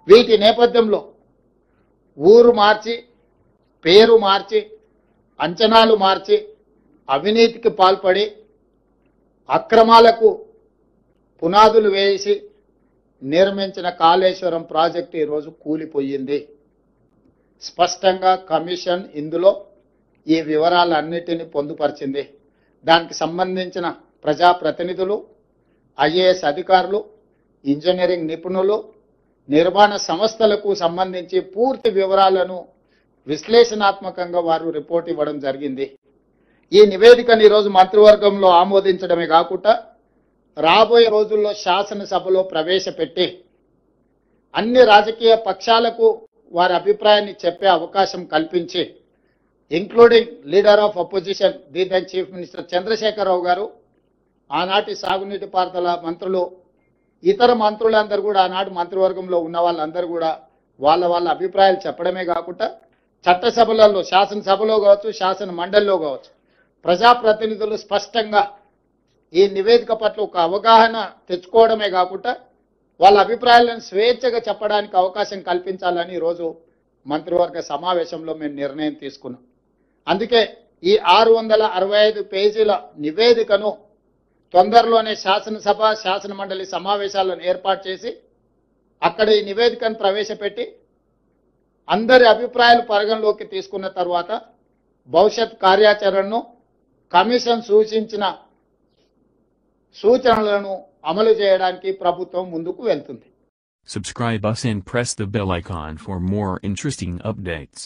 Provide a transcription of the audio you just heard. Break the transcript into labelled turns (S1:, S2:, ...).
S1: వీటి నేపథ్యంలో ఊరు మార్చి, పేరు మార్చి, అంచనాలు మార్చి, అవినీతికి పాల్పడి అక్రమాలకు పునాదులు వేసి నిర్మించిన కాళేశ్వరం ప్రాజెక్టు ఈరోజు కూలిపోయింది. స్పష్టంగా కమిషన్ ఇందులో ఈ వివరాలన్నిటిని పొందుపరిచింది. దానికి సంబంధించిన ప్రజాప్రతినిధులు, ఐఏఎస్ అధికారులు, ఇంజనీరింగ్ నిపుణులు, నిర్మాణ సంస్థలకు సంబంధించి పూర్తి వివరాలను విశ్లేషణాత్మకంగా వారు రిపోర్ట్ ఇవ్వడం జరిగింది. ఈ నివేదికను ఈరోజు మంత్రివర్గంలో ఆమోదించడమే కాకుండా రాబోయే రోజుల్లో శాసనసభలో ప్రవేశపెట్టి అన్ని రాజకీయ పక్షాలకు వారి అభిప్రాయాన్ని చెప్పే అవకాశం కల్పించి, including leader of opposition the chief minister Chandrasekhar Rao గారు, ఆనాటి సాగునీటి పారుదల మంత్రులు, ఇతర మంత్రులందరూ కూడా ఆనాటి మంత్రివర్గంలో ఉన్న వాళ్ళందరూ కూడా వాళ్ళ అభిప్రాయాలు చెప్పడమే కాకుండా చట్టసభలలో, శాసనసభలో కావచ్చు, శాసన మండలిలో కావచ్చు, ప్రజాప్రతినిధులు స్పష్టంగా ఈ నివేదిక పట్ల ఒక అవగాహన తెచ్చుకోవడమే కాకుండా వాళ్ళ అభిప్రాయాలను స్వేచ్ఛగా చెప్పడానికి అవకాశం కల్పించాలని ఈరోజు మంత్రివర్గ సమావేశంలో మేము నిర్ణయం తీసుకున్నాం. అందుకే ఈ 665 పేజీల నివేదికను తొందరలోనే శాసనసభ, శాసన మండలి సమావేశాలను ఏర్పాటు చేసి అక్కడ ఈ నివేదికను ప్రవేశపెట్టి అందరి అభిప్రాయాలు పరిగణలోకి తీసుకున్న తర్వాత భవిష్యత్ కార్యాచరణను, కమిషన్ సూచించిన సూచనలను అమలు చేయడానికి ప్రభుత్వం ముందుకు వెళ్తుంది.
S2: Subscribe us and press the bell icon for more interesting updates.